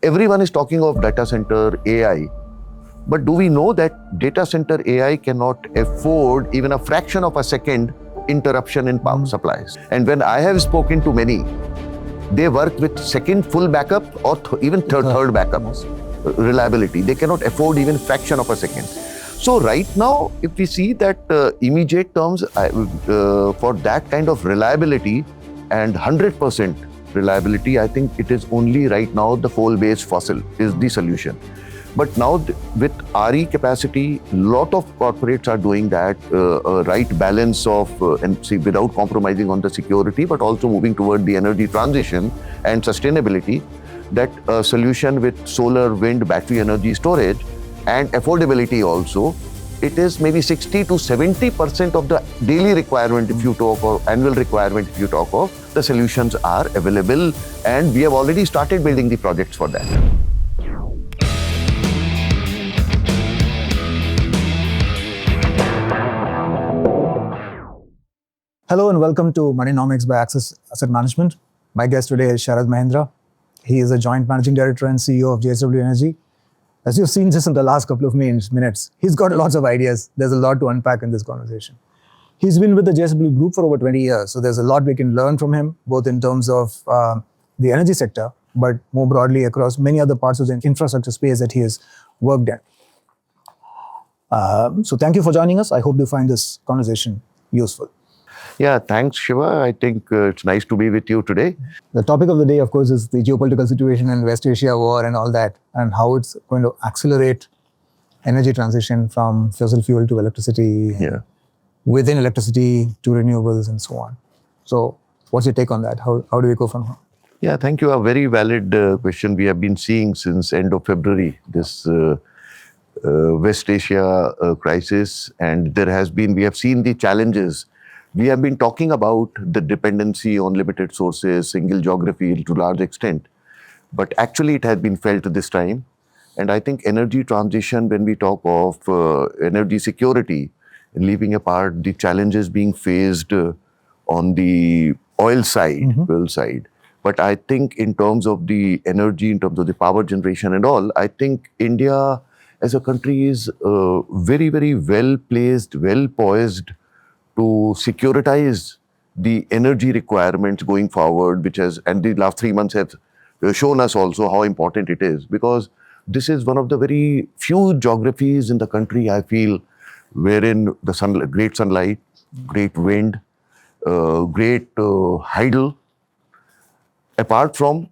everyone is talking of data center AI, but do we know that data center AI cannot afford even a fraction of a second interruption in power supplies? And when I have spoken to many, they work with second full backup or even third backup reliability. They cannot afford even fraction of a second. So right now, if we see that immediate terms for that kind of reliability and 100% reliability, I think it is only right now the coal-based fossil is the solution. But now with RE capacity, lot of corporates are doing that right balance of and see, without compromising on the security, but also moving toward the energy transition and sustainability. That solution with solar, wind, battery energy storage and affordability also, it is maybe 60 to 70% of the daily requirement if you talk or annual requirement if you talk of, the solutions are available and we have already started building the projects for that. Hello and welcome to Moneynomics by Axis Asset Management. My guest today is Sharad Mahendra. He is a joint managing director and CEO of JSW Energy. As you've seen just in the last couple of minutes, he's got lots of ideas. There's a lot to unpack in this conversation. He's been with the JSW Group for over 20 years, so there's a lot we can learn from him, both in terms of the energy sector, but more broadly across many other parts of the infrastructure space that he has worked in. So thank you for joining us. I hope you find this conversation useful. Yeah, thanks, Shiva. I think it's nice to be with you today. The topic of the day, of course, is the geopolitical situation in West Asia war and all that, and how it's going to accelerate energy transition from fossil fuel to electricity, within electricity to renewables and so on. So what's your take on that? How do we go from here? Yeah, thank you. A very valid question. We have been seeing since end of February, this West Asia crisis, and we have seen the challenges. We have been talking about the dependency on limited sources, single geography to large extent, but actually it has been felt this time. And I think energy transition, when we talk of energy security, leaving apart the challenges being faced on the oil side, but I think in terms of the energy, in terms of the power generation and all, I think India as a country is very, very well placed, well poised to securitize the energy requirements going forward, and the last 3 months have shown us also how important it is, because this is one of the very few geographies in the country, I feel, wherein the great sunlight, great wind, great hydel, apart from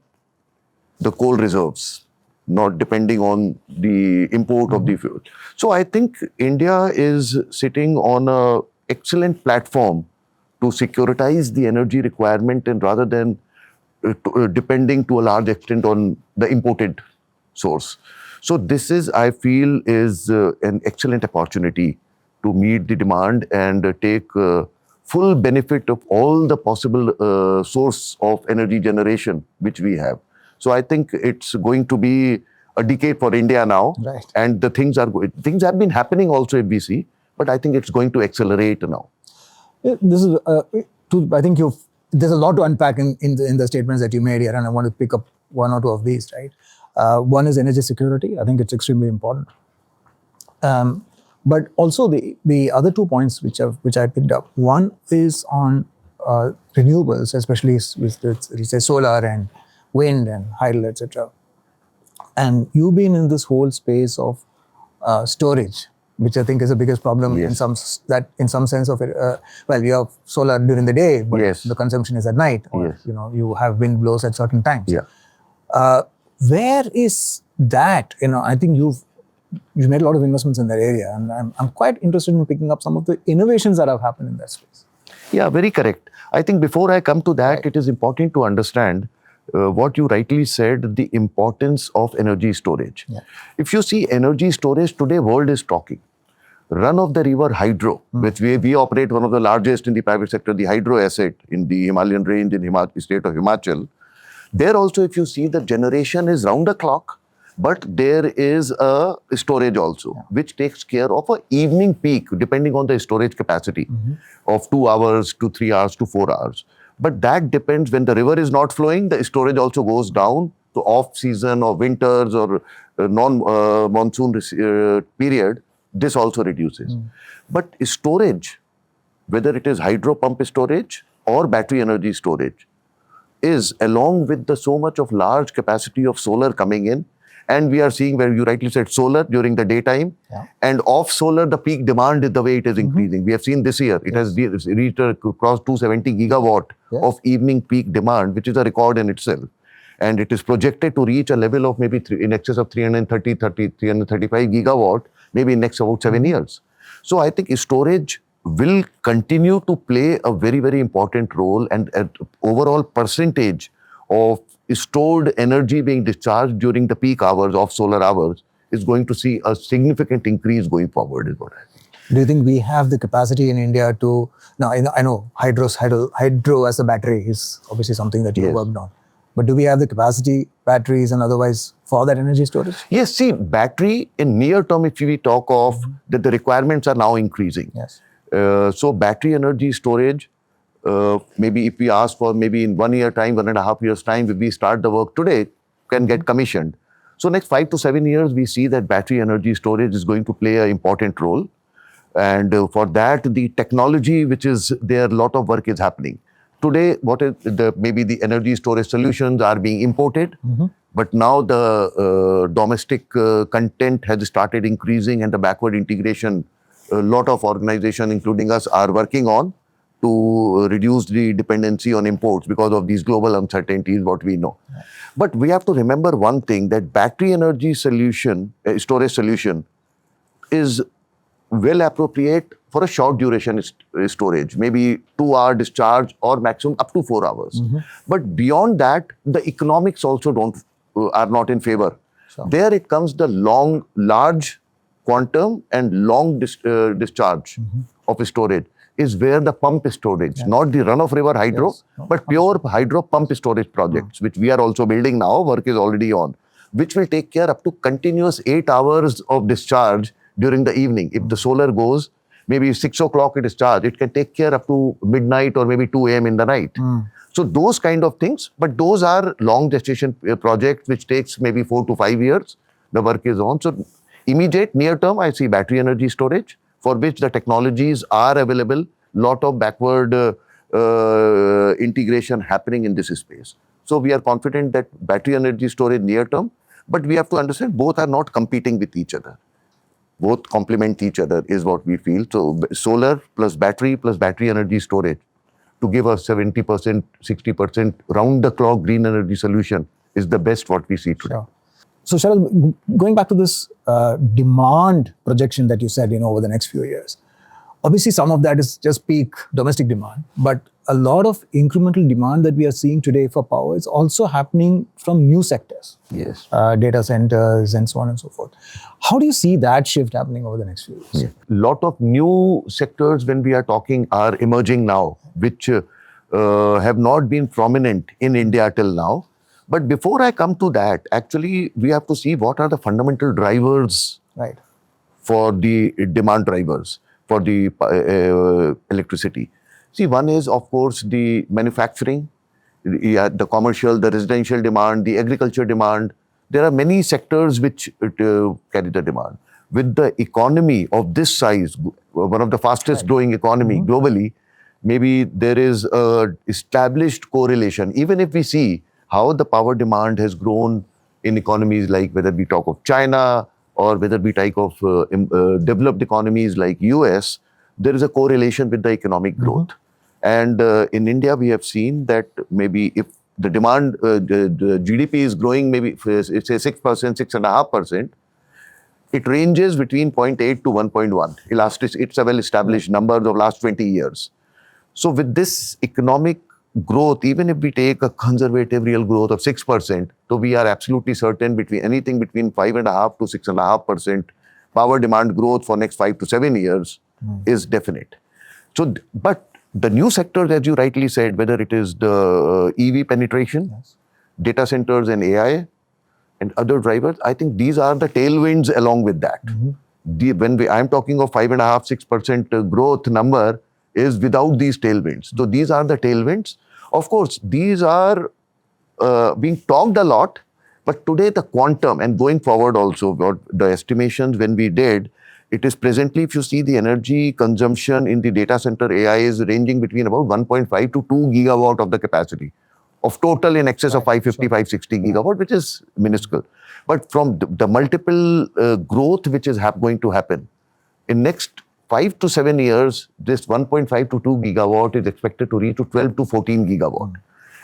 the coal reserves, not depending on the import of the fuel. So I think India is sitting on a excellent platform to securitize the energy requirement, and rather than depending to a large extent on the imported source. So this is, I feel, is an excellent opportunity to meet the demand and take full benefit of all the possible source of energy generation which we have. So I think it's going to be a decade for India now, and the things have been happening also if we see. But I think it's going to accelerate now. This is, I think there's a lot to unpack in the statements that you made here, and I want to pick up one or two of these, right? One is energy security. I think it's extremely important. But also the other 2 points which I picked up. One is on renewables, especially with solar and wind and hydel, etc. And you've been in this whole space of storage, which I think is the biggest problem in some sense of it. Well, you have solar during the day, but the consumption is at night, or you have wind blows at certain times. Where is that? I think you've made a lot of investments in that area, and I'm quite interested in picking up some of the innovations that have happened in that space. Yeah, very correct. I think before I come to that, it is important to understand what you rightly said, the importance of energy storage. If you see energy storage today, world is talking. Run-of-the-river hydro, which we operate one of the largest in the private sector, the hydro asset in the Himalayan range in the state of Himachal. There also, if you see, the generation is round the clock, but there is a storage also, which takes care of an evening peak, depending on the storage capacity of 2 hours to 3 hours to 4 hours. But that depends. When the river is not flowing, the storage also goes down So off-season or winters or non-monsoon period, this also reduces. But storage, whether it is hydro pump storage or battery energy storage, is along with the so much of large capacity of solar coming in, and we are seeing where you rightly said solar during the daytime, and off solar the peak demand is the way it is increasing. We have seen this year it has reached across 270 gigawatt of evening peak demand, which is a record in itself, and it is projected to reach a level of maybe in excess of 335 gigawatt maybe in next about 7 years. So I think storage will continue to play a very, very important role, and an overall percentage of stored energy being discharged during the peak hours of solar hours is going to see a significant increase going forward, is what I think. Do you think we have the capacity in India to, now I know hydro as a battery is obviously something that you worked on, but do we have the capacity, batteries and otherwise for that energy storage? Yes, see, battery in near term, if we talk of that the requirements are now increasing. Yes. So battery energy storage, maybe if we ask for maybe in 1 year time, 1.5 years time, if we start the work today, can get commissioned. So next 5 to 7 years, we see that battery energy storage is going to play an important role. And for that, the technology which is there, a lot of work is happening. Today, what is maybe the energy storage solutions are being imported, but now the domestic content has started increasing, and the backward integration, a lot of organizations, including us, are working on to reduce the dependency on imports because of these global uncertainties, what we know. But we have to remember one thing, that battery energy solution, storage solution is well appropriate for a short duration storage, maybe 2-hour discharge or maximum up to 4 hours. But beyond that, the economics also are not in favor. There it comes the large quantum and long discharge of storage is where the pump storage, not the run-of-river hydro, but pure hydro pump storage projects, which we are also building now, work is already on, which will take care up to continuous 8 hours of discharge during the evening. If the solar goes, maybe 6 o'clock it is charged, it can take care up to midnight or maybe 2 a.m. in the night. So those kind of things, but those are long gestation projects which takes maybe 4 to 5 years, the work is on. So immediate near term, I see battery energy storage, for which the technologies are available, lot of backward integration happening in this space. So we are confident that battery energy storage near term, but we have to understand both are not competing with each other. Both complement each other is what we feel. So solar plus battery energy storage to give us 70%, 60% round the clock green energy solution is the best what we see today. Sure. So Sharad, going back to this demand projection that you said, over the next few years, obviously some of that is just peak domestic demand, but a lot of incremental demand that we are seeing today for power is also happening from new sectors. Yes. Data centers and so on and so forth. How do you see that shift happening over the next few years? Lot of new sectors when we are talking are emerging now, which have not been prominent in India till now. But before I come to that, actually, we have to see what are the fundamental drivers for the demand drivers for the electricity. See, one is, of course, the manufacturing, the commercial, the residential demand, the agriculture demand. There are many sectors which carry the demand. With the economy of this size, one of the fastest growing economy globally, maybe there is a established correlation. Even if we see how the power demand has grown in economies like whether we talk of China or whether we talk of developed economies like US, there is a correlation with the economic growth. And in India, we have seen that maybe if the demand, the GDP is growing maybe, it's say 6%, 6.5%, it ranges between 0.8 to 1.1. It's a well-established number of last 20 years. So with this economic growth, even if we take a conservative real growth of 6%, so we are absolutely certain anything between 5.5 to 6.5% power demand growth for next 5 to 7 years is definite. So, but the new sectors, as you rightly said, whether it is the EV penetration, data centers and AI and other drivers, I think these are the tailwinds along with that. I'm talking of 5.5, 6% growth number is without these tailwinds. So these are the tailwinds. Of course, these are being talked a lot, But today the quantum, and going forward also, what the estimations when we did, it is presently, if you see the energy consumption in the data center AI is ranging between about 1.5 to 2 gigawatt of the capacity of total in excess of 550, 560 gigawatt, which is minuscule. But from the multiple growth which is going to happen, in next 5 to 7 years, this 1.5 to 2 gigawatt is expected to reach to 12 to 14 gigawatt.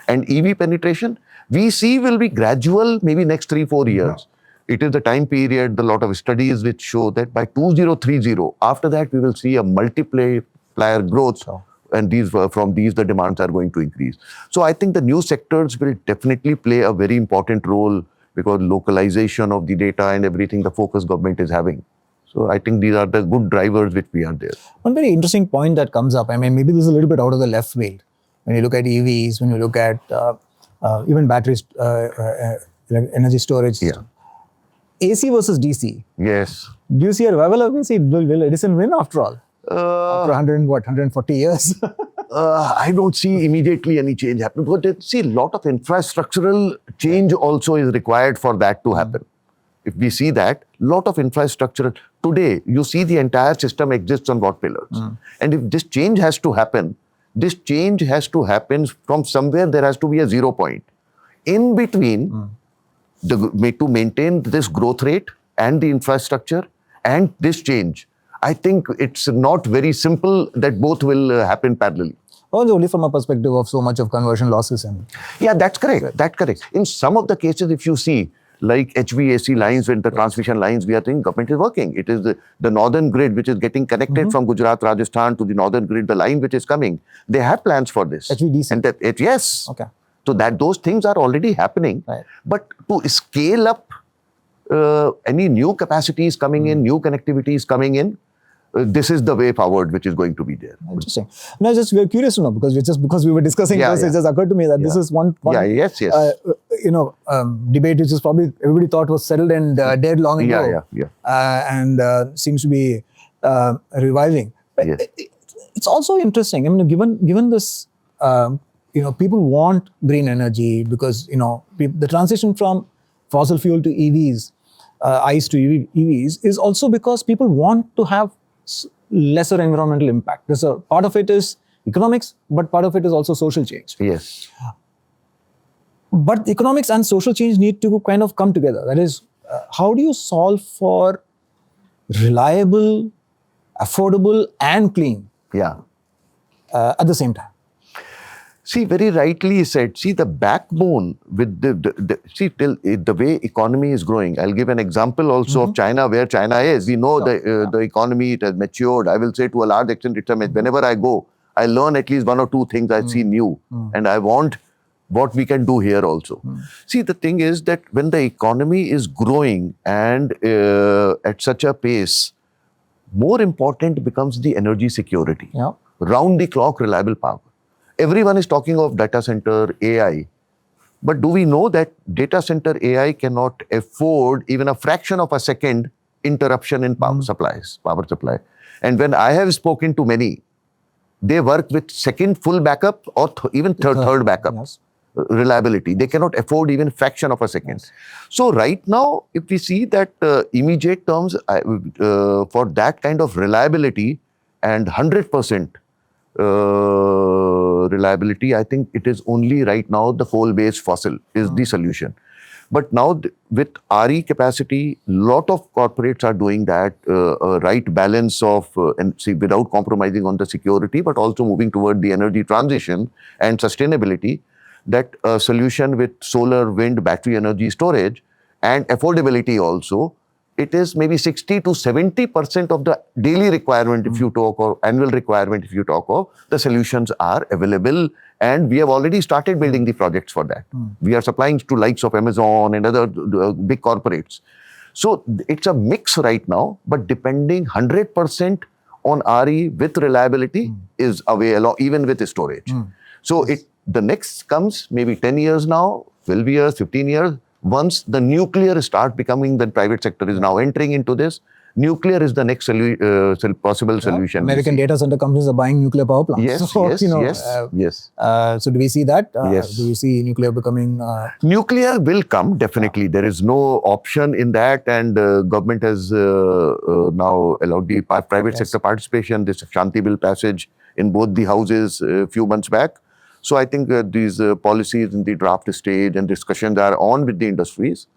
And EV penetration, we see will be gradual, maybe next 3-4 years. It is the time period, a lot of studies which show that by 2030, after that we will see a multiplier growth. And from these, the demands are going to increase. So I think the new sectors will definitely play a very important role because localization of the data and everything the focus government is having. So I think these are the good drivers which we are there. One very interesting point that comes up, I mean, maybe this is a little bit out of the left field. When you look at EVs, when you look at even batteries, energy storage, AC versus DC. Yes. Do you see a revival of AC? Will Edison win after all? After 140 years? I don't see immediately any change happening. But see, a lot of infrastructural change also is required for that to happen. If we see that, lot of infrastructure, today, you see the entire system exists on what pillars. And if this change has to happen, this change has to happen from somewhere, there has to be a 0 point. In between, to maintain this growth rate and the infrastructure and this change, I think it's not very simple that both will happen parallelly. Oh, only from a perspective of so much of conversion losses. Yeah, that's correct. That's correct. In some of the cases, if you see, like HVAC lines, when the transmission lines, we are thinking government is working. It is the northern grid which is getting connected from Gujarat, Rajasthan to the northern grid, the line which is coming. They have plans for this. HVDC. And yes. Okay. So that those things are already happening. Right. But to scale up any new capacities coming in, new connectivities coming in, this is the way forward which is going to be there. Interesting. No, we're curious to know because we were discussing this, it just occurred to me that this is one debate which is probably everybody thought was settled and dead long ago. And seems to be reviving. But it's also interesting. I mean, given this, people want green energy because the transition from fossil fuel to EVs, ICE to EVs, is also because people want to have lesser environmental impact. There's a part of it is economics, but part of it is also social change. Yes. But economics and social change need to kind of come together. That is, how do you solve for reliable, affordable, and clean? At the same time. See, very rightly said. See, the backbone with the way economy is growing. I'll give an example also of China, where China is. We know the economy, it has matured. I will say to a large extent, whenever I go, I learn at least 1 or 2 things I see new. And I want what we can do here also. See, the thing is that when the economy is growing and at such a pace, more important becomes the energy security. Round the clock reliable power. Everyone is talking of data center AI, but do we know that data center AI cannot afford even a fraction of a second interruption in power supply? And when I have spoken to many, they work with second full backup or even third backup reliability. They cannot afford even fraction of a second. So right now, if we see that immediate terms for that kind of reliability and 100% reliability, I think it is only right now the coal-based fossil is the solution. But now with RE capacity, lot of corporates are doing that right balance of without compromising on the security, but also moving toward the energy transition and sustainability. That solution with solar, wind, battery energy storage and affordability also. It is maybe 60 to 70% of the daily requirement if you talk, or annual requirement if you talk of, the solutions are available, and we have already started building the projects for that. We are supplying to likes of Amazon and other big corporates. So it's a mix right now, but depending 100% on RE with reliability is available, even with storage. So the next comes maybe 10 years now, 12 years, 15 years. Once the nuclear start becoming, the private sector is now entering into this, nuclear is the next possible solution. we American see. data center companies are buying nuclear power plants. Yes, So, yes, yes. So do we see that? Yes. Do you see nuclear becoming? Nuclear will come, definitely. There is no option in that, and government has now allowed the private sector participation. This Shanti Bill passage in both the houses a few months back. So I think these policies in the draft stage and discussions are on with the industries.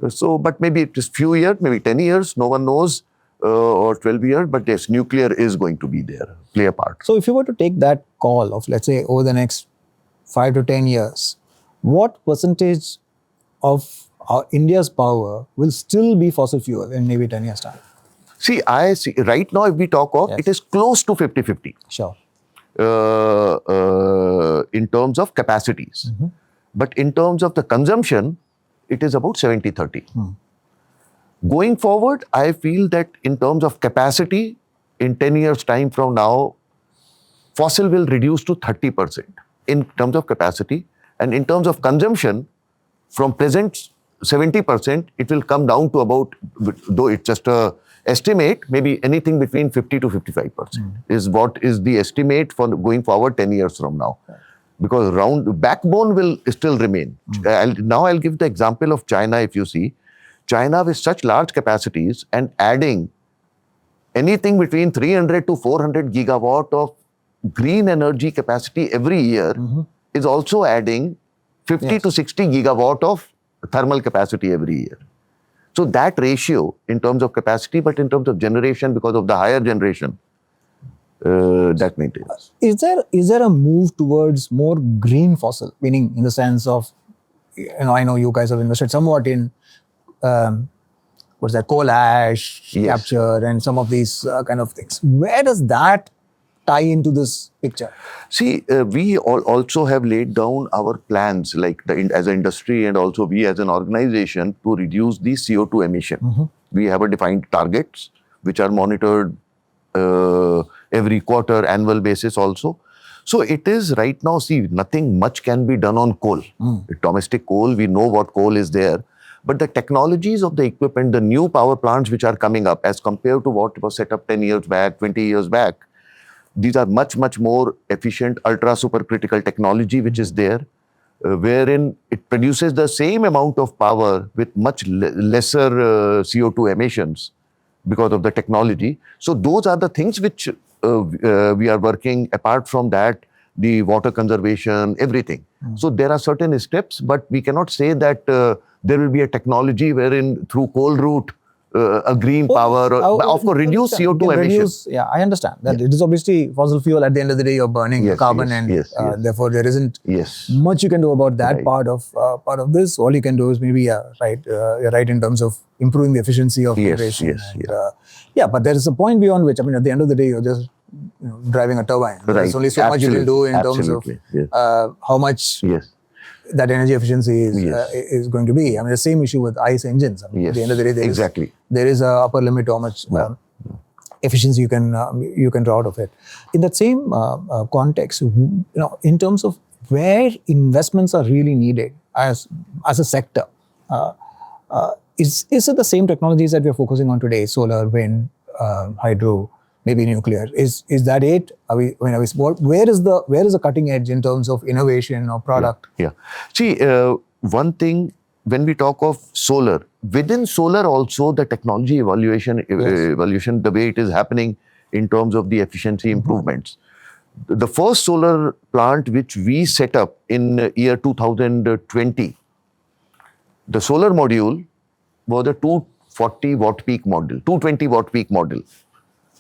So, but maybe it is few years, maybe 10 years, no one knows, or 12 years, but yes, nuclear is going to be there, play a part. So if you were to take that call of, let's say, over the next 5 to 10 years, what percentage of India's power will still be fossil fuel in maybe 10 years' time? See, I see, right now, if we talk of, it is close to 50-50. Sure. In terms of capacities. But in terms of the consumption, it is about 70-30. Going forward, I feel that in terms of capacity, in 10 years' time from now, fossil will reduce to 30% in terms of capacity. And in terms of consumption, from present 70%, it will come down to about, though it's just a estimate, maybe anything between 50 to 55% is what is the estimate for going forward 10 years from now. Because backbone will still remain. I'll give the example of China. If you see, China with such large capacities and adding anything between 300 to 400 gigawatt of green energy capacity every year is also adding 50 to 60 gigawatt of thermal capacity every year. So that ratio in terms of capacity, but in terms of generation, because of the higher generation, that maintains. Is there a move towards more green fossil, meaning in the sense of, I know you guys have invested somewhat in coal ash capture and some of these kind of things. Where does that tie into this picture? See, we also have laid down our plans, like as an industry and also we as an organization, to reduce the CO2 emission. We have a defined targets which are monitored every quarter, annual basis also. So it is right now, see, nothing much can be done on coal. Domestic coal, we know what coal is there. But the technologies of the equipment, the new power plants which are coming up as compared to what was set up 10 years back, 20 years back, these are much, much more efficient, ultra supercritical technology which is there, wherein it produces the same amount of power with much lesser CO2 emissions because of the technology. So those are the things which we are working. Apart from that, the water conservation, everything. So there are certain steps, but we cannot say that there will be a technology wherein through coal route, a green power, of course, reduce CO2 emissions. Yeah, I understand that it is obviously fossil fuel. At the end of the day, you're burning carbon, and therefore there isn't much you can do about that part of this. All you can do is maybe you're right in terms of improving the efficiency of generation. But there is a point beyond which, I mean, at the end of the day, you're just driving a turbine. There's only so much you can do in terms of how much that energy efficiency is going to be. I mean, the same issue with ICE engines. I mean, at the end of the day, there is a upper limit to how much efficiency you can draw out of it. In that same context, in terms of where investments are really needed as a sector, is it the same technologies that we're focusing on today? Solar, wind, hydro, maybe nuclear. Is that it? Where is the cutting edge in terms of innovation or product? See, one thing, when we talk of solar, within solar also the technology evolution, the way it is happening in terms of the efficiency improvements. The first solar plant which we set up in year 2020, the solar module was a 240 watt peak model, 220 watt peak model.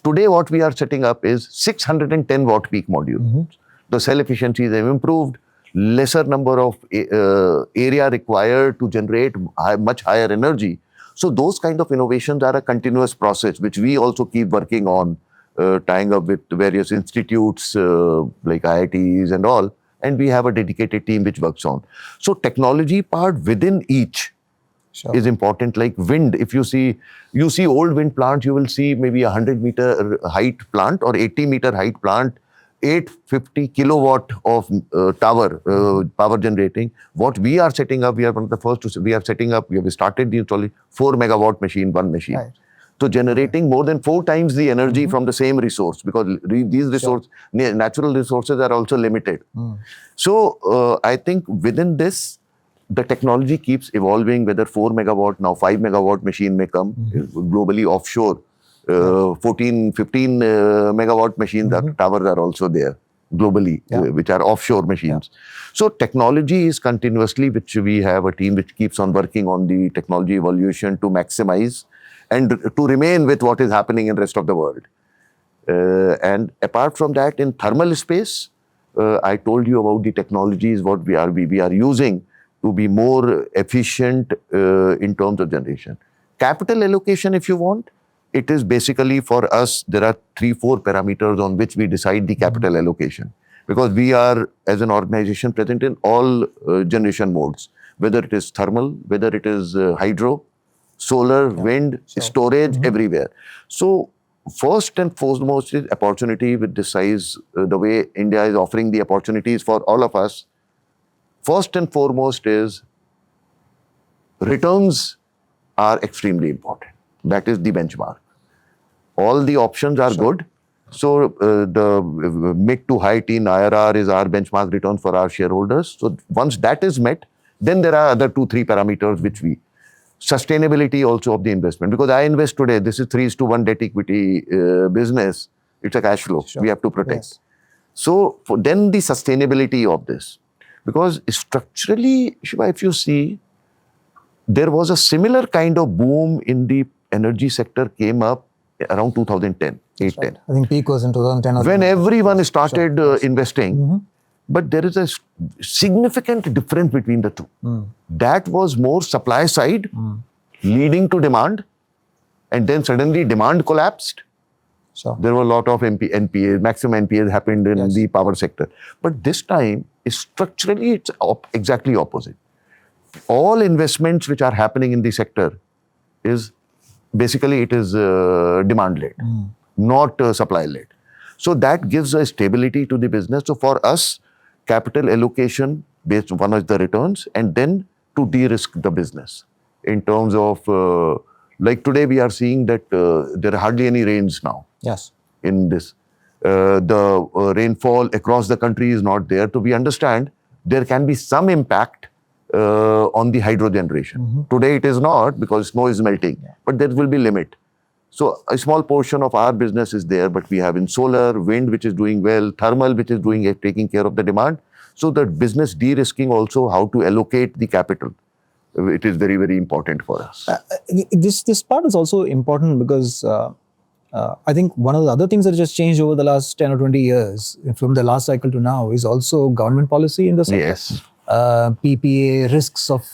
Today, what we are setting up is 610 watt peak module. The cell efficiencies have improved, lesser number of area required to generate much higher energy. So those kind of innovations are a continuous process, which we also keep working on, tying up with various institutes like IITs and all. And we have a dedicated team which works on. So technology part within each is important. Like wind, if you see old wind plants, you will see maybe 100-meter height plant or 80-meter height plant, 850 kilowatt of power generating. What we are setting up, we are one of the first to, we are setting up, we have started the installing 4 megawatt machine, one machine. So generating more than 4 times the energy from the same resource, because these natural resources are also limited. So I think within this, the technology keeps evolving, whether 4 megawatt, now 5 megawatt machine may come globally offshore. 14, 15 megawatt machines, towers are also there globally, which are offshore machines. So technology is continuously, which we have a team which keeps on working on the technology evaluation to maximize and to remain with what is happening in the rest of the world. And apart from that, in thermal space, I told you about the technologies what we are using to be more efficient in terms of generation. Capital allocation, if you want, it is basically for us, there are 3-4 parameters on which we decide the capital allocation. Because we are, as an organization, present in all generation modes, whether it is thermal, whether it is hydro, solar, wind, storage, everywhere. So first and foremost is opportunity with this size, the way India is offering the opportunities for all of us. First and foremost is returns are extremely important. That is the benchmark. All the options are good. So the mid to high teen IRR is our benchmark return for our shareholders. So once that is met, then there are other 2-3 parameters which we... Sustainability also of the investment. Because I invest today, this is 3:1 debt equity business. It's a cash flow. We have to protect. So then the sustainability of this. Because structurally, Shiva, if you see, there was a similar kind of boom in the energy sector came up around 2010, 8-10. I think peak was in 2010. When everyone started investing, but there is a significant difference between the two. That was more supply side, leading to demand, and then suddenly demand collapsed. There were a lot of NPAs, maximum NPAs happened in the power sector. But this time, structurally, it's exactly opposite. All investments which are happening in the sector is basically it is demand-led, not supply-led. So that gives a stability to the business. So for us, capital allocation based on one is the returns, and then to de-risk the business in terms of like today we are seeing that there are hardly any rains now. In this, the rainfall across the country is not there. So we understand there can be some impact on the hydro generation. Today it is not because snow is melting, but there will be limit. So a small portion of our business is there, but we have in solar, wind, which is doing well, thermal, which is taking care of the demand. So the business de-risking also, how to allocate the capital, it is very, very important for us. This part is also important because I think one of the other things that just changed over the last 10 or 20 years, from the last cycle to now, is also government policy in the sector. Yes. PPA, risks of,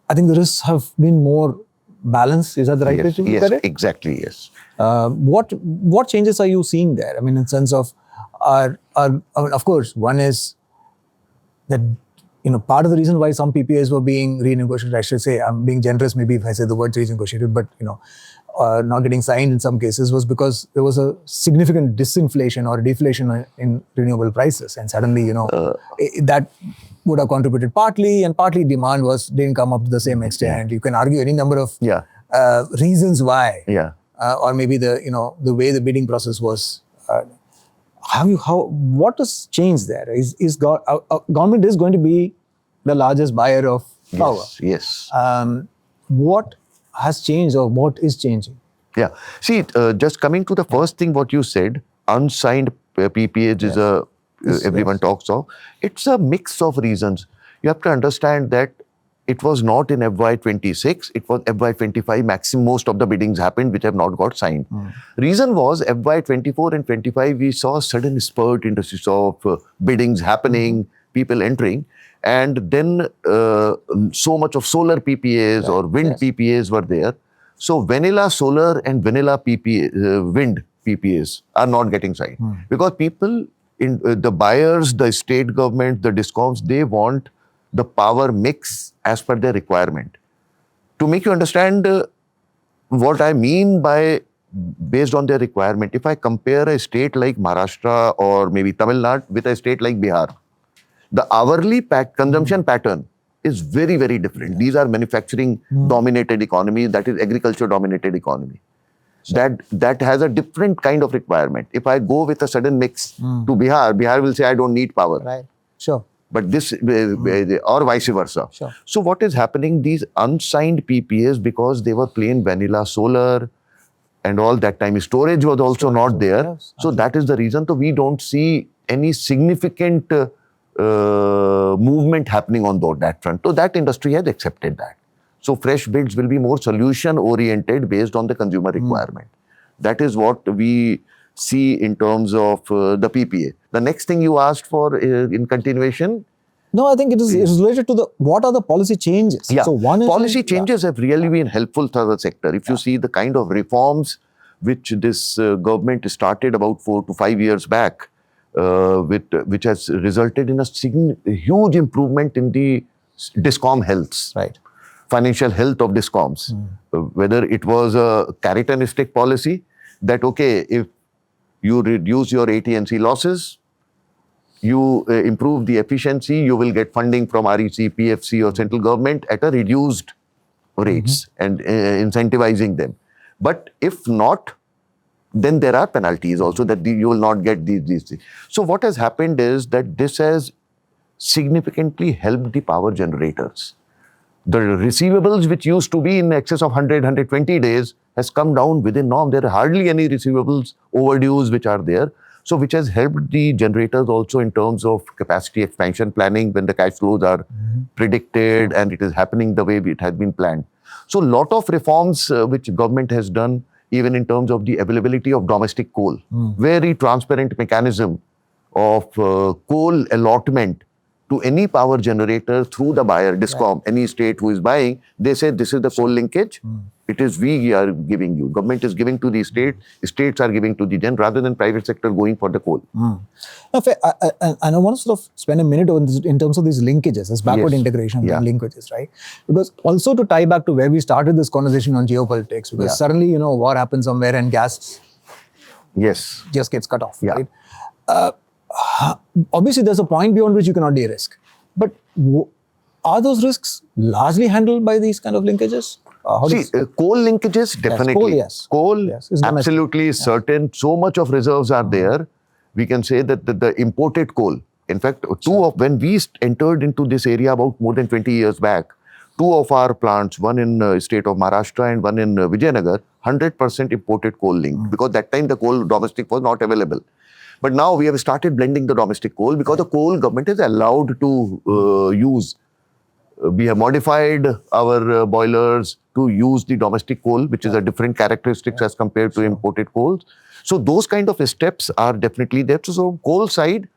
I think the risks have been more balanced. Is that the right way to look at it? Exactly, yes. What changes are you seeing there? I mean, in sense of, of course, one is that, part of the reason why some PPAs were being renegotiated, I should say, I'm being generous maybe if I say the word renegotiated, but, not getting signed in some cases was because there was a significant disinflation or deflation in renewable prices. And suddenly, that would have contributed partly, and partly demand didn't come up to the same extent. You can argue any number of reasons why, or maybe the way the bidding process was. What has changed there? Government is going to be the largest buyer of power. Yes. What has changed or what is changing? Yeah. See, just coming to the first thing what you said, unsigned PPAs is everyone talks of. It's a mix of reasons. You have to understand that it was not in FY26, it was FY25 maximum. Most of the biddings happened which have not got signed. Reason was FY24 and 25, we saw a sudden spurt in the sense of biddings happening, people entering. And then so much of solar PPAs or wind PPAs were there. So vanilla solar and vanilla wind PPAs are not getting signed. Because people, the buyers, the state government, the discoms, they want the power mix as per their requirement. To make you understand what I mean by based on their requirement, if I compare a state like Maharashtra or maybe Tamil Nadu with a state like Bihar, the hourly consumption pattern is very, very different. These are manufacturing dominated economies, that is agriculture dominated economy. That has a different kind of requirement. If I go with a sudden mix to Bihar will say, I don't need power. Right. Sure. But this, or vice versa. Sure. So what is happening, these unsigned PPAs, because they were plain vanilla solar and all that time, storage was also not there. Yes, so that is the reason. So we don't see any significant movement happening on that front. So that industry has accepted that. So fresh bids will be more solution oriented based on the consumer requirement. That is what we see in terms of the PPA. The next thing you asked for in continuation. No, I think it is related to what are the policy changes. Yeah, so one is policy changes have really been helpful to the sector. If you see the kind of reforms which this government started about 4 to 5 years back, which has resulted in a huge improvement in the DISCOM health. Right. Financial health of DISCOMs. Whether it was a carrot and stick policy, that okay, if you reduce your AT&C losses, you improve the efficiency, you will get funding from REC, PFC or central government at a reduced rates and incentivizing them. But if not, then there are penalties also that you will not get these things. So what has happened is that this has significantly helped the power generators. The receivables which used to be in excess of 100, 120 days has come down within norm. There are hardly any receivables overdues which are there. So which has helped the generators also in terms of capacity expansion planning when the cash flows are predicted and it is happening the way it has been planned. So lot of reforms which government has done, even in terms of the availability of domestic coal. Very transparent mechanism of coal allotment to any power generator through the buyer, DISCOM, any state who is buying. They say this is the coal linkage. It is we are giving you. Government is giving to the state, states are giving to the gen, rather than private sector going for the coal. Now, I want to sort of spend a minute on this in terms of these linkages, as backward integration and linkages, right? Because also to tie back to where we started this conversation on geopolitics, because suddenly, war happens somewhere and gas just gets cut off, right? Obviously, there's a point beyond which you cannot de-risk. But are those risks largely handled by these kind of linkages? Coal linkages, definitely. Coal, absolutely certain. So much of reserves are there. We can say that the imported coal, in fact, when we entered into this area about more than 20 years back, 2 of our plants, one in the state of Maharashtra and one in Vijayanagar, 100% imported coal linked, because that time the coal domestic was not available. But now we have started blending the domestic coal because the coal government is allowed to use. We have modified our boilers to use the domestic coal, which is a different characteristics as compared to imported coals. So those kind of steps are definitely there. So coal side,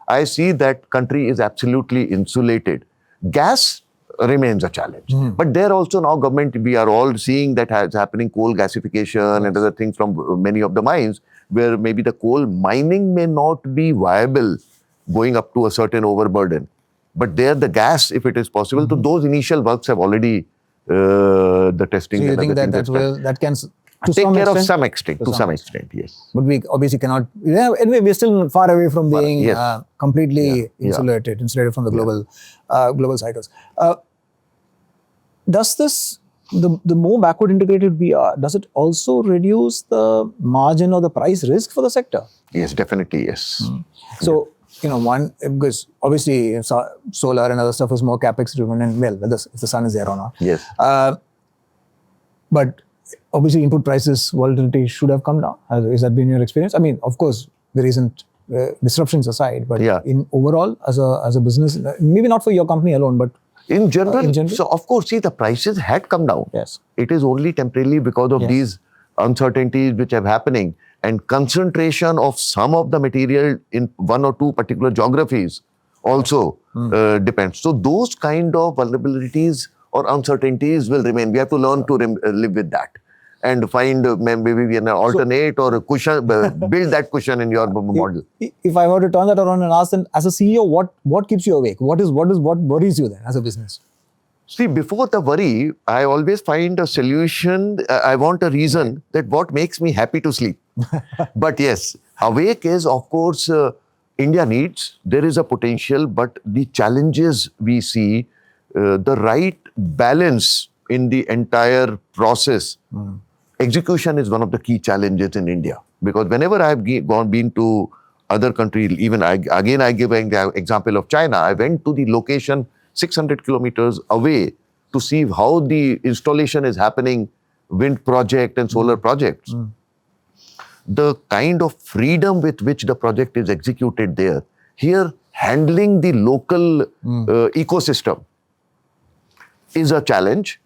I see that country is absolutely insulated. Gas remains a challenge. But there also now government, we are all seeing that has happening coal gasification and other things from many of the mines, where maybe the coal mining may not be viable going up to a certain overburden. But there the gas, if it is possible, so those initial works have already the testing. So you think that can take care of some extent, to some extent, yes. But we obviously cannot. Anyway, we're still far away from being completely insulated from the global cycles. Does this, the more backward integrated we are, does it also reduce the margin or the price risk for the sector? Yes, definitely, yes. So, one, because obviously solar and other stuff is more capex driven, and well, whether if the sun is there or not. Yes. But obviously input prices volatility should have come down. Has that been your experience? I mean, of course, there isn't disruptions aside, but in overall, as a business, maybe not for your company alone, but in general, so of course, see, the prices had come down. Yes. It is only temporarily because of these uncertainties which are happening, and concentration of some of the material in 1 or 2 particular geographies also depends. So those kind of vulnerabilities or uncertainties will remain. We have to learn to live with that and find maybe an alternate or a cushion, build that cushion in your model. If I were to turn that around and ask them, as a CEO, what keeps you awake? What worries you then as a business? See, before the worry, I always find a solution. I want a reason that what makes me happy to sleep. But yes, awake is, of course, India needs. There is a potential, but the challenges we see the right balance in the entire process. Execution is one of the key challenges in India, because whenever I've been to other countries, even I give an example of China. I went to the location 600 kilometers away to see how the installation is happening, wind project and solar projects. The kind of freedom with which the project is executed there, here handling the local ecosystem is a challenge.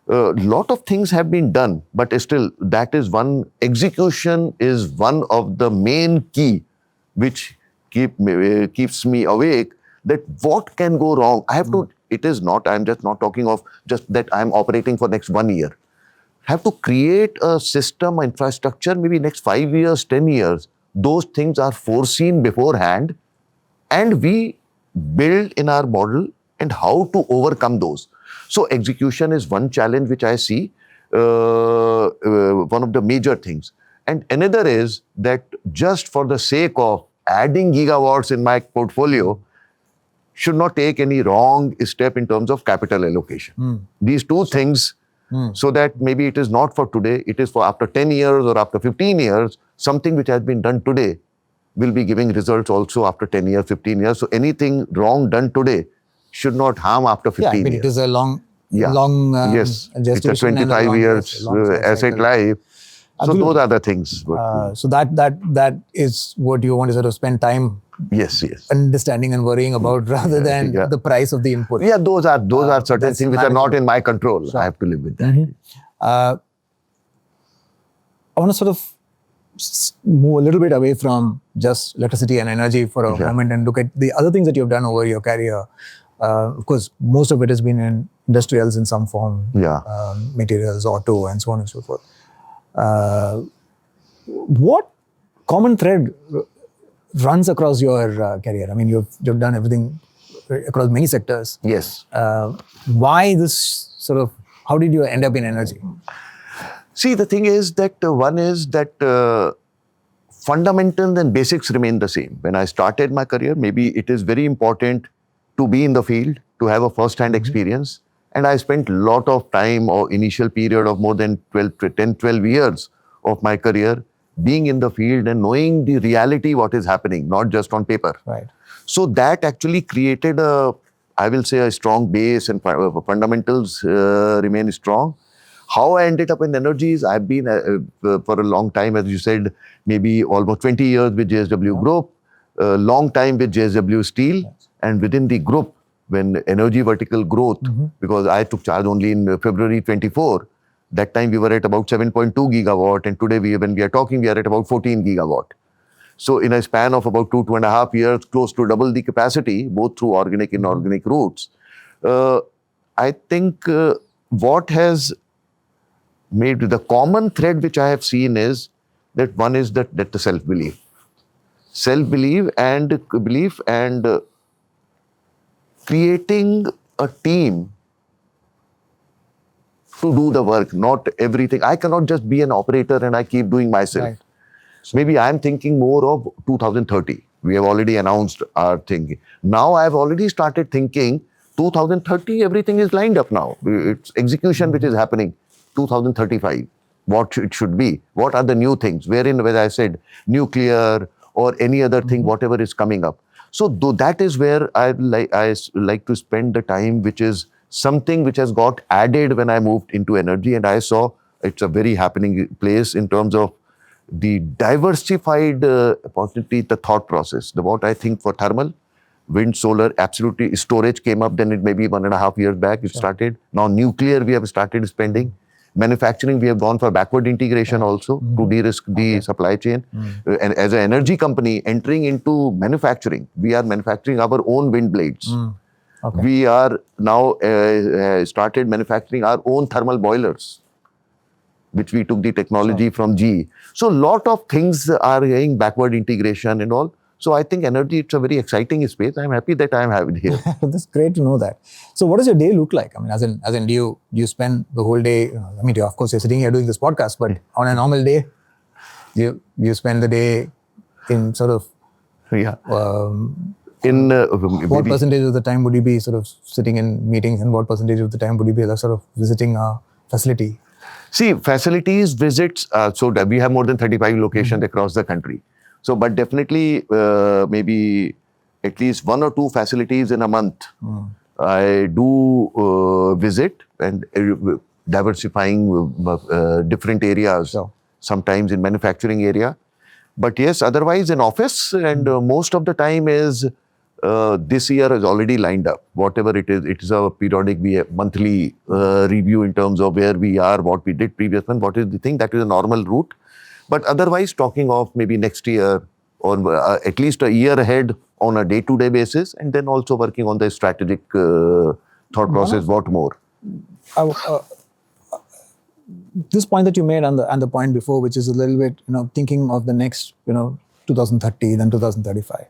Lot of things have been done, but still that is one, execution is one of the main key which keeps me awake, that what can go wrong. I have to, it is not, I'm just not talking of just that I'm operating for next 1 year. Have to create a system, infrastructure, maybe next 5 years, 10 years. Those things are foreseen beforehand, and we build in our model and how to overcome those. So execution is one challenge which I see, one of the major things. And another is that just for the sake of adding gigawatts in my portfolio, should not take any wrong step in terms of capital allocation. These two things, so that maybe it is not for today, it is for after 10 years or after 15 years, something which has been done today will be giving results also after 10 years, 15 years. So anything wrong done today should not harm after 15 Yeah, I mean, years. it is a long Yes, it's a 25 years asset life. So Absolutely. those are the things. So that is what you want to sort of spend time Yes. understanding and worrying about, rather than the price of the input. Yeah, those are certain things which are not in my control. I have to live with that. I want to sort of move a little bit away from just electricity and energy for a moment and look at the other things that you've done over your career. Of course, most of it has been in industrials in some form, materials, auto, and so on and so forth. What common thread runs across your career? I mean, you've done everything across many sectors. Yes. Why this sort of, how did you end up in energy? See, the thing is that one is that fundamentals and basics remain the same. When I started my career, maybe it is very important to be in the field, to have a first-hand experience. And I spent a lot of time or initial period of more than 12 years of my career being in the field and knowing the reality, what is happening, not just on paper. Right. So that actually created I will say, a strong base, and fundamentals remain strong. How I ended up in energies, I've been for a long time, as you said, maybe almost 20 years with JSW Group, a long time with JSW Steel, and within the group, when energy vertical growth, because I took charge only in February 24, that time we were at about 7.2 gigawatt, and today when we are talking, we are at about 14 gigawatt. So in a span of about 2.5 years, close to double the capacity, both through organic and inorganic routes. I think what has made the common thread which I have seen is that one is that the self-belief. Self-belief and belief and creating a team to do the work, not everything. I cannot just be an operator and I keep doing myself. Right. Maybe I'm thinking more of 2030. We have already announced our thing. Now I've already started thinking 2030, everything is lined up now. It's execution which is happening. 2035, what it should be. What are the new things? Wherein, as I said, nuclear or any other thing, whatever is coming up. So that is where I like to spend the time, which is something which has got added when I moved into energy, and I saw it's a very happening place in terms of the diversified opportunity, the thought process. What I think for thermal, wind, solar, absolutely. Storage came up, then it maybe 1.5 years back it started. Now nuclear we have started spending. Manufacturing, we have gone for backward integration also to de-risk the supply chain. And as an energy company entering into manufacturing, we are manufacturing our own wind blades. We are now started manufacturing our own thermal boilers, which we took the technology from GE. So a lot of things are getting backward integration and all. So I think energy, it's a very exciting space. I'm happy that I'm having here. That's great to know that. So what does your day look like? I mean, as in do you spend the whole day, I mean, of course you're sitting here doing this podcast, but on a normal day, you spend the day in sort of In What maybe, percentage of the time would you be sort of sitting in meetings, and what percentage of the time would you be sort of visiting a facility? see, facilities visits, so that we have more than 35 locations across the country. So, but definitely maybe at least 1 or 2 facilities in a month I do visit, and diversifying different areas, Sure. sometimes in manufacturing area. But yes, otherwise in office, and most of the time is this year is already lined up. Whatever it is a periodic, we have monthly review in terms of where we are, what we did previous month, what is the thing, that is a normal route. But otherwise, talking of maybe next year or at least a year ahead on a day-to-day basis, and then also working on the strategic thought process, what more. This point that you made and the point before, which is a little bit, thinking of the next, 2030, then 2035.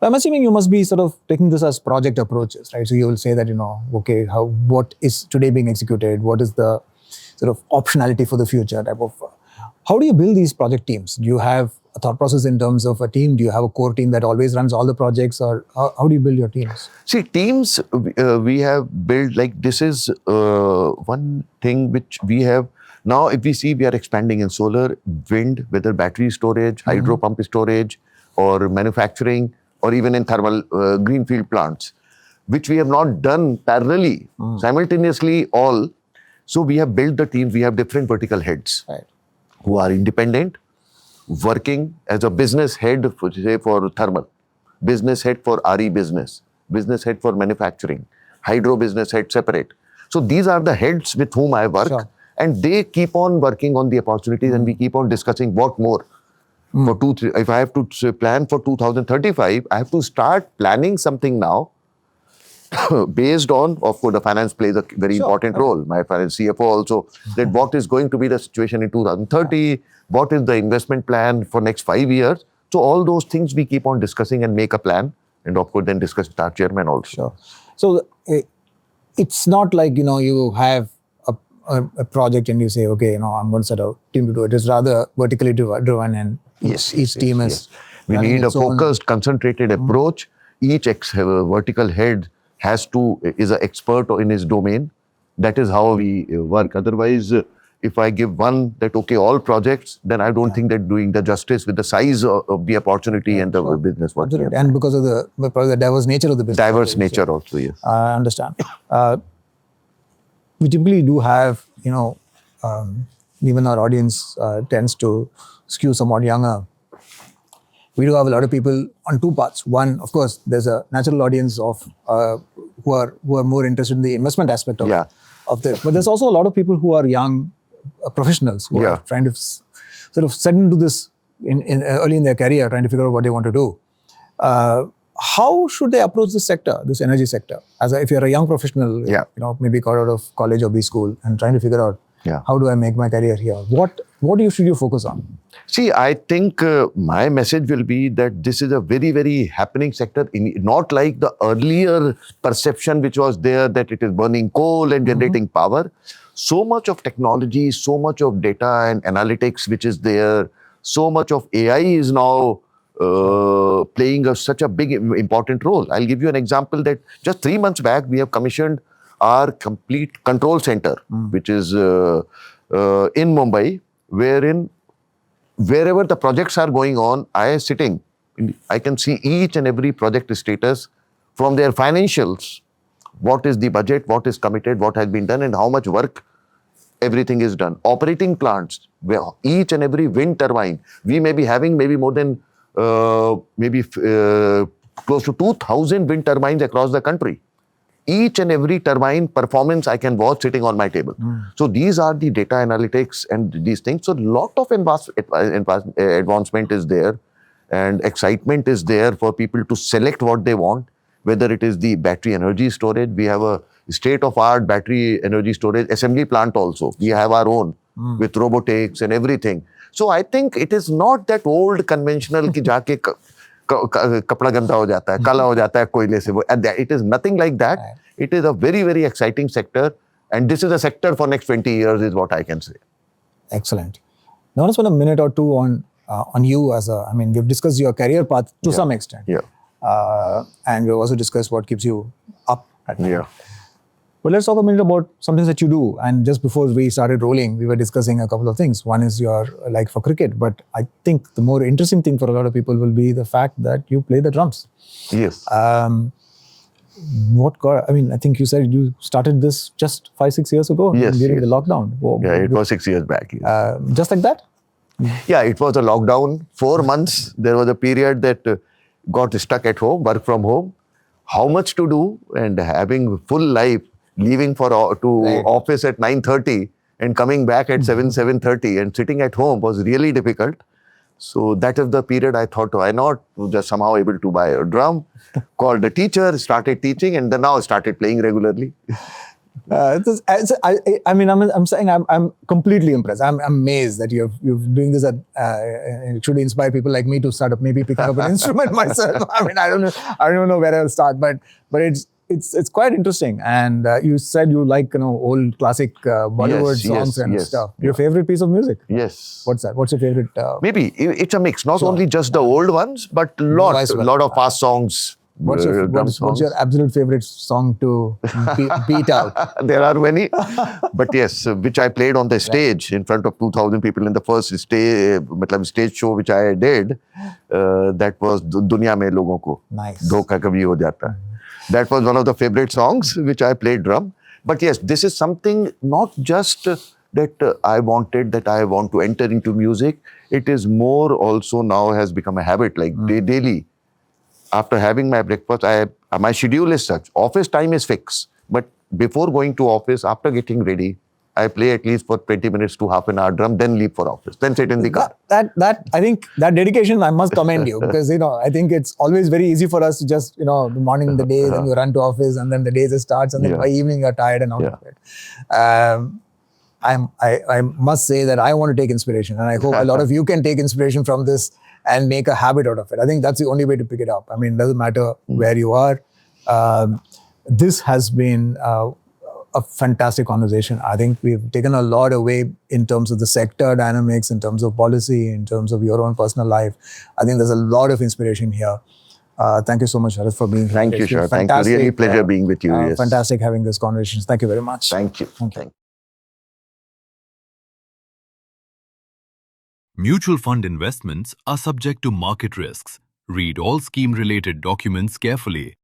I'm assuming you must be sort of taking this as project approaches, right? So you will say that, okay, what is today being executed? What is the sort of optionality for the future type of. How do you build these project teams? Do you have a thought process in terms of a team? Do you have a core team that always runs all the projects, or how do you build your teams? See, teams we have built, like this is one thing which we have. Now, if we see, we are expanding in solar, wind, whether battery storage, hydro pump storage, or manufacturing, or even in thermal greenfield plants, which we have not done parallelly, simultaneously all. So we have built the teams. We have different vertical heads who are independent, working as a business head, say for thermal, business head for RE business head for manufacturing, hydro business head separate. So these are the heads with whom I work. Sure. And they keep on working on the opportunities, and we keep on discussing what more. If I have to plan for 2035, I have to start planning something now based on, of course, the finance plays a very important role. My finance CFO also, that what is going to be the situation in 2030, what is the investment plan for next 5 years. So all those things we keep on discussing and make a plan, and of course then discuss with our chairman also. Sure. So it's not like, you have a project and you say, okay, I'm going to set a team to do it. It's rather vertically driven, and each team is. We need a focused, concentrated approach. Each vertical head is an expert in his domain. That is how we work. Otherwise, if I give one that, okay, all projects, then I don't think that doing the justice with the size of the opportunity and the business work. And because of the diverse nature of the business. Diverse nature also, yes. I understand. We typically do have, even our audience tends to skew somewhat younger. We do have a lot of people on two paths. One, of course, there's a natural audience of who are more interested in the investment aspect of this. But there's also a lot of people who are young professionals who are trying to sort of set into this early in their career, trying to figure out what they want to do. How should they approach this sector, this energy sector? If you're a young professional, maybe got out of college or B school and trying to figure out how do I make my career here? What should you focus on? See, I think my message will be that this is a very, very happening sector. Not like the earlier perception which was there that it is burning coal and generating power. So much of technology, so much of data and analytics which is there, so much of AI is now playing such a big important role. I'll give you an example that just 3 months back we have commissioned our complete control center, which is in Mumbai, wherein wherever the projects are going on, I can see each and every project status from their financials. What is the budget, what is committed, what has been done, and how much work everything is done. Operating plants, where each and every wind turbine, we may be having maybe more than close to 2,000 wind turbines across the country. Each and every turbine performance I can watch sitting on my table. So these are the data analytics and these things. So a lot of advancement is there, and excitement is there for people to select what they want, whether it is the battery energy storage. We have a state-of-art battery energy storage assembly plant also. We have our own with robotics and everything. So I think it is not that old conventional ki jaake kapda ganda ho jata hai, kala ho jata hai koile se. It is nothing like that. It is a very, very exciting sector, and this is a sector for next 20 years is what I can say. Excellent. Now, I want to spend a minute or two on you we've discussed your career path to some extent. Yeah. And we've also discussed what keeps you up at night. Yeah. But let's talk a minute about something that you do. And just before we started rolling, we were discussing a couple of things. One is your like for cricket, but I think the more interesting thing for a lot of people will be the fact that you play the drums. Yes. I think you said you started this just 5-6 years ago Yes, during yes. the lockdown. Yeah, it was 6 years back. Yes. Just like that? Yeah, it was a lockdown. 4 months. There was a period that got stuck at home, work from home. How much to do and having full life, leaving to Right. office at 9:30 and coming back at 7:30 and sitting at home was really difficult. So that is the period I thought, why not just somehow able to buy a drum, called a teacher, started teaching, and then now started playing regularly. I'm saying I'm completely impressed. I'm amazed that you're doing this. It should inspire people like me to start up, maybe picking up an instrument myself. I don't even know where I'll start, but it's quite interesting. And you said you like old classic Bollywood songs and yes. stuff. Your favorite piece of music? Yes. What's that? What's your favorite? Maybe it's a mix, not only just the old ones, but Vice versa. lot of fast songs. What's drum what's your absolute favorite song to beat out? There are many, but yes, which I played on the stage in front of 2,000 people in the first stage show which I did. That was Duniya Mein Logon Ko Nice. Dhokha Kabhi Ho Jata Hai. That was one of the favorite songs which I played drum. But yes, this is something not just that I want to enter into music. It is more also now has become a habit, like daily. After having my breakfast, my schedule is such. Office time is fixed. But before going to office, after getting ready, I play at least for 20 minutes to half an hour drum, then leave for office, then sit in the car. That I think that dedication I must commend you, because I think it's always very easy for us to just the morning, the day, then you run to office, and then the day just starts, and then by evening you're tired and out of it. I must say that I want to take inspiration, and I hope a lot of you can take inspiration from this and make a habit out of it. I think that's the only way to pick it up. I mean, it doesn't matter where you are. This has been a fantastic conversation. I think we've taken a lot away in terms of the sector dynamics, in terms of policy, in terms of your own personal life. I think there's a lot of inspiration here. Thank you so much, Sharad, for being here. Thank you, Sharad. Thank you. Really pleasure being with you. Yes. Fantastic having this conversation. Thank you very much. Thank you. Thank you. Mutual fund investments are subject to market risks. Read all scheme-related documents carefully.